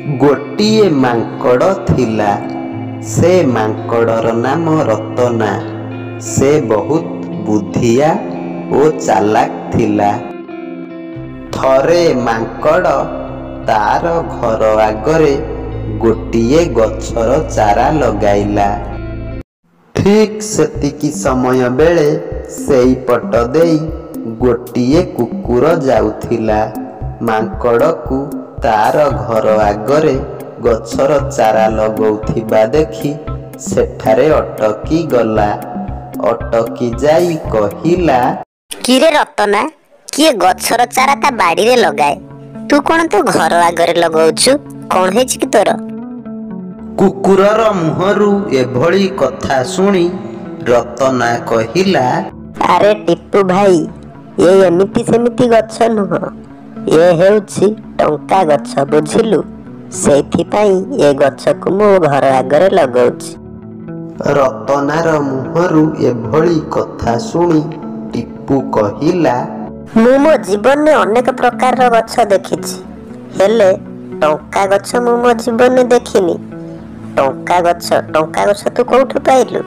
ଗୋଟିଏ ମାଙ୍କଡ଼ ଥିଲା। ସେ ମାଙ୍କଡ଼ର ନାମ ରତନା। ସେ ବହୁତ ବୁଦ୍ଧିଆ ଓ ଚାଲାକ ଥିଲା। ଥରେ ମାଙ୍କଡ଼ ତାର ଘର ଆଗରେ ଗୋଟିଏ ଗଛର ଚାରା ଲଗାଇଲା। ଠିକ୍ ସେତିକି ସମୟ ବେଳେ ସେଇପଟ ଦେଇ ଗୋଟିଏ କୁକୁର ଯାଉଥିଲା। ମାଙ୍କଡ଼କୁ ତାର ଘର ଆଗରେ ଗଛର ଚାରା ଲଗଉଥିବା ଦେଖି ସେଠାରେ ଅଟକି ଗଲା। ଅଟକି ଯାଇ କହିଲା, କିରେ ରତନା, କିଏ ଗଛର ଚାରା ତା ବାଡ଼ିରେ ଲଗାଏ? ତୁ କଣ ତୋ ଘର ଆଗରେ ଲଗଉଛୁ? କଣ ହେଇଛି କି ତୋର? କୁକୁରର ମୁହଁରୁ ଏଭଳି କଥା ଶୁଣି ରତନା କହିଲା, ଆରେ ଟିପୁ ଭାଇ, ଏ ଏମିତି ସେମିତି ଗଛ ନୁହଁ, ଏ ହେଉଛି ଟଙ୍କା ଗଛ, ବୁଝିଲୁ? ସେଇଥିପାଇଁ ଏ ଗଛକୁ ମୁଁ ଘର ଆଗରେ ଲଗଉଛି। ରତନାର ମୁହଁରୁ ଏଭଳି କଥା ଶୁଣି ଟିପୁ କହିଲା, ମୁଁ ମୋ ଜୀବନରେ ଅନେକ ପ୍ରକାରର ଗଛ ଦେଖିଛି, ହେଲେ ଟଙ୍କା ଗଛ ମୁଁ ମୋ ଜୀବନରେ ଦେଖିନି। ଟଙ୍କା ଗଛ ତୁ କୋଉଠୁ ପାଇଲୁ?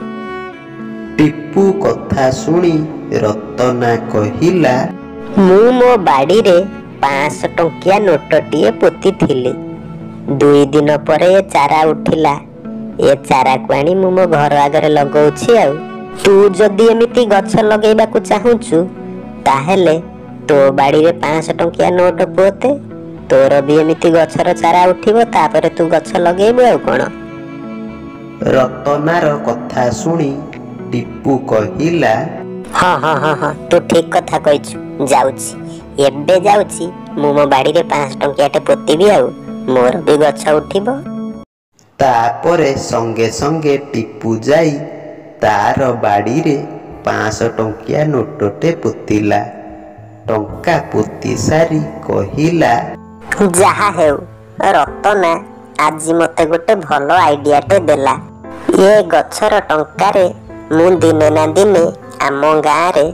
ଟିପୁ କଥା ଶୁଣି ରତନା କହିଲା, ମୁଁ ମୋ ବାଡ଼ିରେ 500 ଟଙ୍କିଆ ନୋଟଟିଏ ପୋତିଥିଲି। 2 ଦିନ ପରେ ଏ ଚାରା ଉଠିଲା। ଏ ଚାରାକୁ ଆଣି ମୁଁ ମୋ ଘର ଆଗରେ ଲଗଉଛି। ଆଉ ତୁ ଯଦି ଏମିତି ଗଛ ଲଗେଇବାକୁ ଚାହୁଁଛୁ, ତାହେଲେ ତୋ ବାଡ଼ିରେ 500 ଟଙ୍କିଆ ନୋଟ ପୋତେ। ତୋର ବି ଏମିତି ଗଛର ଚାରା ଉଠିବ, ତାପରେ ତୁ ଗଛ ଲଗେଇବୁ। ଆଉ କଣ? ରତନାର କଥା ଶୁଣି ଟିପୁ କହିଲା, ହଁ, ତୁ ଠିକ କଥା କହିଛୁ। ଯାଉଛି, ଏବେ ଯାଉଛି, ମୁଁ ମୋ ବାଡ଼ିରେ 500 ଟଙ୍କିଆଟେ ପୋତିବି, ଆଉ ମୋର ବି ଗଛ ଉଠିବ। ତାପରେ ସଙ୍ଗେ ସଙ୍ଗେ ଟିପୁ ଯାଇ ତାର ବାଡ଼ିରେ 500 ଟଙ୍କିଆ ନୋଟଟେ ପୋତିଲା। ଟଙ୍କା ପୋତି ସାରି କହିଲା, ଯାହା ହେଉ, ରତନା ଆଜି ମତେ ଗୋଟେ ଭଲ ଆଇଡିଆଟେ ଦେଲା। ଏ ଗଛର ଟଙ୍କାରେ ମୁଁ ଦିନେ ନା ଦିନେ ଆମ ଗାଁରେ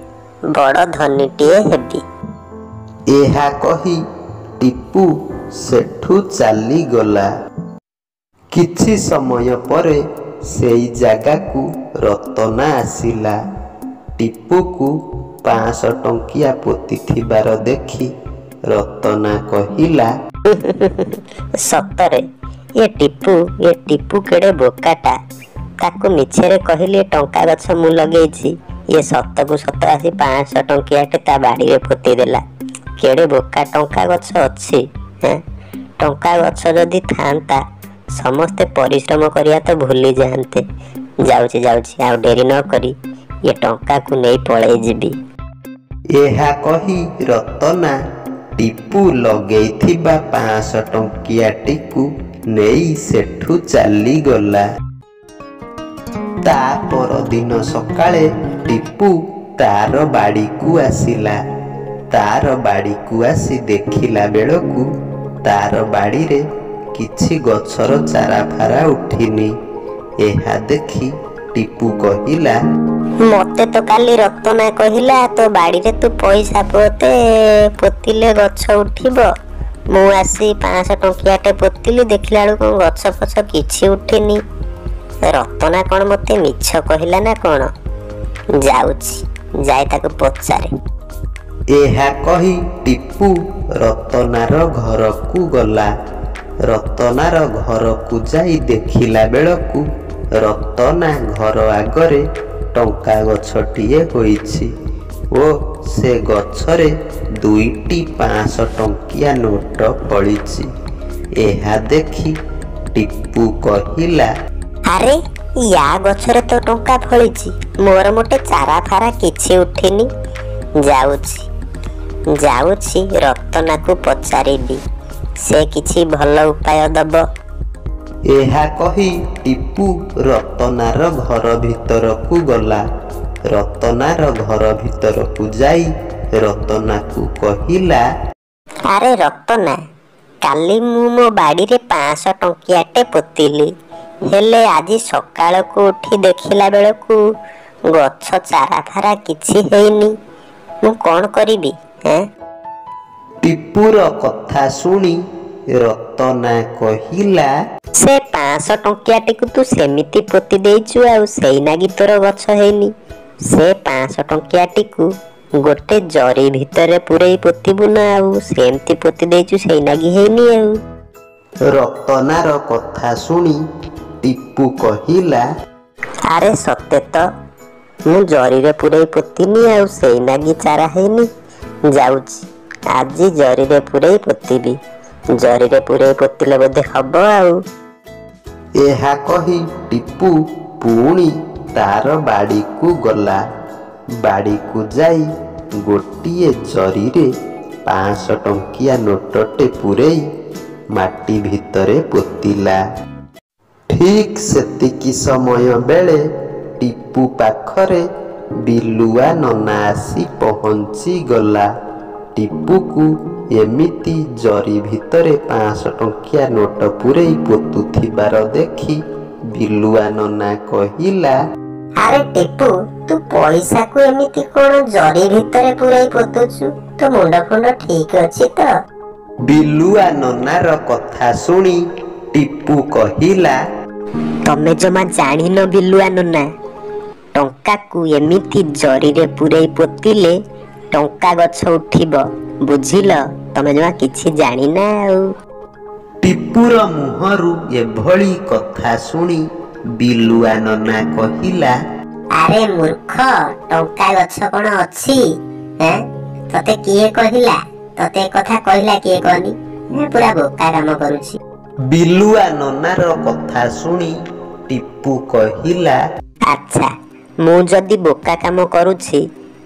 ବଡ଼ ଧନୀଟିଏ ହେବି। ଏହା କହି ଟିପୁ ସେଠୁ ଚାଲିଗଲା। କିଛି ସମୟ ପରେ ସେଇ ଜାଗାକୁ ରତନା ଆସିଲା। ଟିପୁକୁ 500 ଟଙ୍କିଆ ପୋତିଥିବାର ଦେଖି ରତନା କହିଲା, ସତରେ ଏ ଟିପୁ କେଡ଼େ ବୋକାଟା। ତାକୁ ମିଛରେ କହିଲି ଏ ଟଙ୍କା ଗଛ ମୁଁ ଲଗେଇଛି, ଏ ସତକୁ ସତ ଆସି 500 ଟଙ୍କିଆଟେ ତା ବାଡ଼ିରେ ପୋତି ଦେଲା। କେଡ଼େ ବୋକା ଟଙ୍କା ଗଛ ଅଛି। ଟଙ୍କା ଗଛ ଯଦି ଥାଆନ୍ତା, ସମସ୍ତେ ପରିଶ୍ରମ କରିବା ତ ଭୁଲି ଯାଆନ୍ତେ। ଯାଉଛି, ଆଉ ଡେରି ନ କରି ଏ ଟଙ୍କାକୁ ନେଇ ପଳେଇ ଯିବି। ଏହା କହି ରତନା ଟିପୁ ଲଗେଇଥିବା 500 ଟଙ୍କିଆଟିକୁ ନେଇ ସେଠୁ ଚାଲିଗଲା। ତା ପରଦିନ ସକାଳେ ଟିପୁ ତାର ବାଡ଼ିକୁ ଆସିଲା। ତାର ବାଡ଼ିକୁ ଆସି ଦେଖିଲା ବେଳକୁ ତାର ବାଡ଼ିରେ କିଛି ଗଛର ଚାରାଫାରା ଉଠିନି। ଏହା ଦେଖି ଟିପୁ କହିଲା, ମତେ ତ କାଲି ରତନା କହିଲା ତୋ ବାଡ଼ିରେ ତୁ ପଇସା ପୋତିଲେ ଗଛ ଉଠିବ। ମୁଁ ଆସି 500 ଟଙ୍କିଆଟେ ପୋତିଲି, ଦେଖିଲା ବେଳକୁ ଗଛ ଫଛ କିଛି ଉଠିନି। ରତନା କଣ ମତେ ମିଛ କହିଲା ନା କଣ? ଯାଉଛି, ଯାଇ ତାକୁ ପଚାରେ। ଏହା କହି ଟିପୁ ରତନାର ଘରକୁ ଗଲା। ରତନାର ଘରକୁ ଯାଇ ଦେଖିଲା ବେଳକୁ ରତନା ଘର ଆଗରେ ଟଙ୍କା ଗଛଟିଏ ହୋଇଛି ଓ ସେ ଗଛରେ 2ଟି 500 ଟଙ୍କିଆ ନୋଟ ଫଳିଛି। ଏହା ଦେଖି ଟିପୁ କହିଲା, ଆରେ ୟା ଗଛରେ ତ ଟଙ୍କା ଫଳିଛି, ମୋର ମୋଟେ ଚାରା ଫାରା କିଛି ଉଠିନି। ଯାଉଛି ରତନାକୁ ପଚାରିବି, ସେ କିଛି ଭଲ ଉପାୟ ଦବ। ଏହା କହି ଟିପୁ ରତନାର ଘର ଭିତରକୁ ଗଲା। ରତନାର ଘର ଭିତରକୁ ଯାଇ ରତନାକୁ କହିଲା, ଆରେ ରତନା, କାଲି ମୁଁ ମୋ ବାଡ଼ିରେ 500 ଟଙ୍କିଆଟେ ପୋତିଲି, ହେଲେ ଆଜି ସକାଳକୁ ଉଠି ଦେଖିଲା ବେଳକୁ ଗଛ ଚାରା ଫାରା କିଛି ହେଇନି। ମୁଁ କଣ କରିବି? ଟିପୁର କଥା ଶୁଣି ରତନା କହିଲା, ସେ 500 ଟଙ୍କିଆଟିକୁ ତୁ ସେମିତି ପୋତି ଦେଇଛୁ ଆଉ ସେଇ ନାଗି ତୋର ଗଛ ହେଇନି। ସେ 500 ଟଙ୍କିଆଟିକୁ ଗୋଟେ ଜରି ଭିତରେ ପୁରେଇ ପୋତିବୁ ନା ଆଉ ସେମିତି ପୋତି ଦେଇଛୁ ସେଇ ନାଗି ହେଇନି ଆଉ। ରତନାର କଥା ଶୁଣି ଟିପୁ କହିଲା, ଆରେ ସତେ ତ, ମୁଁ ଜରିରେ ପୁରେଇ ପୋତିନି ଆଉ ସେଇ ନାଗି ଚାରା ହେଇନି। ଯାଉଛି ଆଜି ଜରିରେ ପୁରେଇ ପୋତିବି। ଜରିରେ ପୁରେଇ ପୋତିଲେ ବୋଧେ ହବ ଆଉ। ଏହା କହି ଟିପୁ ପୁଣି ତାର ବାଡ଼ିକୁ ଗଲା। ବାଡ଼ିକୁ ଯାଇ ଗୋଟିଏ ଜରିରେ 500 ଟଙ୍କିଆ ନୋଟଟେ ପୂରେଇ ମାଟି ଭିତରେ ପୋତିଲା। ଠିକ୍ ସେତିକି ସମୟ ବେଳେ ଟିପୁ ପାଖରେ ବିଲୁଆ ନନା ଆସି ପହଞ୍ଚିଗଲା। ଟିପୁକୁ ଏମିତି ଜରି ଭିତରେ 500 ଟଙ୍କିଆ ନୋଟ ପୂରେଇ ପୋତୁଥିବାର ଦେଖି ବିଲୁଆ ନନା କହିଲା, ଆରେ ଟିପୁ, ତୁ ପଇସାକୁ ଏମିତି କଣ ଜରି ଭିତରେ ପୁରେଇ ପୋତୁଛୁ? ତୋ ମୁଣ୍ଡ ଫୁଣ୍ଡ ଠିକ ଅଛି ତ? ବିଲୁଆ ନନାର କଥା ଶୁଣି ଟିପୁ କହିଲା, ତମେ ଜମା ଜାଣିନ ବିଲୁଆ ନନା, ଟଙ୍କାକୁ ଏମିତି ଜରିରେ ପୁରେଇ ପୋତିଲେ ଟଙ୍କା ଗଛ ଉଠିବ, ବୁଝିଲ? ତମେ ଜମା କିଛି ଜାଣିନା ଆଉ। ଟିପୁର ମୁହଁରୁ ଏଭଳି କଥା ଶୁଣି ବିଲୁଆ ନନା କହିଲା, ଆରେ ମୂର୍ଖ, ଟଙ୍କା ଗଛ କଣ ଅଛି? ତତେ କିଏ କହିଲା? ତତେ କଥା କହିଲା କିଏ କହନି? ପୁରା ବୋକା କାମ କରୁଛି। ବିଲୁଆ ନନାର କଥା ଶୁଣି ଟିପୁ କହିଲା, ଆଚ୍ଛା, ମୁଁ ଯଦି ବୋକା କାମ କରୁଛି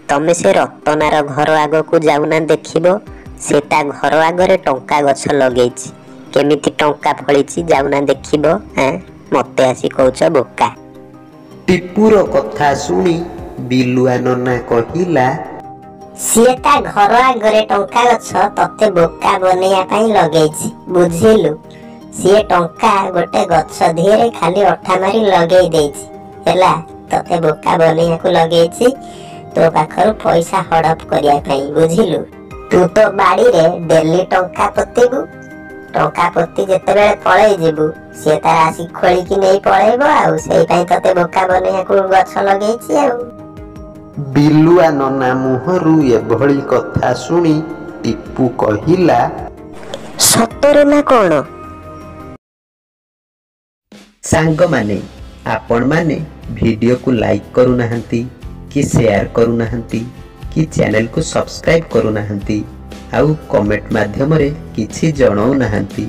ତମେ ସେ ରତନାର ଘର ଆଗକୁ ଯାଉନା ଦେଖିବ। ସେ ତା ଘର ଆଗରେ ଟଙ୍କା ଗଛ ଲଗେଇଛି, କେମିତି ଟଙ୍କା ଫଳିଛି ଯାଉନା ଦେଖିବ। ମତେ ଆସି କହୁଛ ବୋକା। ଟିପୁର କଥା ଶୁଣି ବିଲୁଆ ନନା କହିଲା, ସିଏ ତା ଘର ଆଗରେ ଟଙ୍କା ଗଛ ତତେ ବୋକା ବନେଇବା ପାଇଁ ଲଗେଇଛି, ବୁଝିଲୁ? ସିଏ ଟଙ୍କା ଗୋଟେ ଗଛ ଧିଏରେ ଖାଲି ଅଠା ମାରି ଲଗେଇ ଦେଇଛି ହେଲା। ତତେ ବୋକା ବନେଇବାକୁ ଲଗେଇଛି, ତୋ ପାଖରୁ ପଇସା ହଡପ କରିବା ପାଇଁ, ବୁଝିଲୁ? ତୁ ତ ବାଡିରେ ଡେଲି ଟଙ୍କା ପୋତିବୁ, ଟଙ୍କା ପୋତି ଯେତେବେଳେ ପଳେଇ ଯିବୁ ସିଏ ତାର ଆସି ଖୋଳିକି ନେଇ ପଳେଇବ ଆଉ ସେଇପାଇଁ ତତେ ବୋକା ବନେଇବାକୁ ଗଛ ଲଗେଇଛି ଆଉ। ବିଲୁଆ ନନା ମୁହଁରୁ ଏଭଳି କଥା ଶୁଣି ଟିପୁ କହିଲା, ସତରେ ନା କଣ? ସାଙ୍ଗମାନେ, ଆପଣମାନେ ଭିଡ଼ିଓକୁ ଲାଇକ୍ କରୁନାହାନ୍ତି କି ସେୟାର କରୁନାହାନ୍ତି କି ଚ୍ୟାନେଲକୁ ସବସ୍କ୍ରାଇବ୍ କରୁନାହାନ୍ତି, ଆଉ କମେଣ୍ଟ ମାଧ୍ୟମରେ କିଛି ଜଣାଉନାହାନ୍ତି।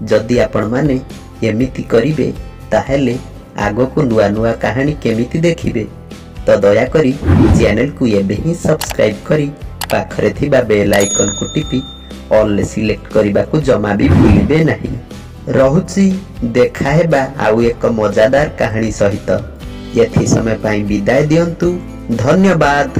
ଯଦି ଆପଣମାନେ ଏମିତି କରିବେ ତାହେଲେ ଆଗକୁ ନୂଆ ନୂଆ କାହାଣୀ କେମିତି ଦେଖିବେ? ତ ଦୟାକରି ଚ୍ୟାନେଲକୁ ଏବେ ହିଁ ସବସ୍କ୍ରାଇବ୍ କରି ପାଖରେ ଥିବା ବେଲ୍ ଆଇକନକୁ ଟିପି ଅଲ୍ ସିଲେକ୍ଟ କରିବାକୁ ଜମା ବି ଭୁଲିବେ ନାହିଁ। ରହୁଛି, ଦେଖା ହେବା ଆଉ ଏକ ମଜାଦାର କାହାଣୀ ସହିତ। ଏଥି ସମୟ ପାଇଁ ବିଦାୟ ଦିଅନ୍ତୁ। ଧନ୍ୟବାଦ।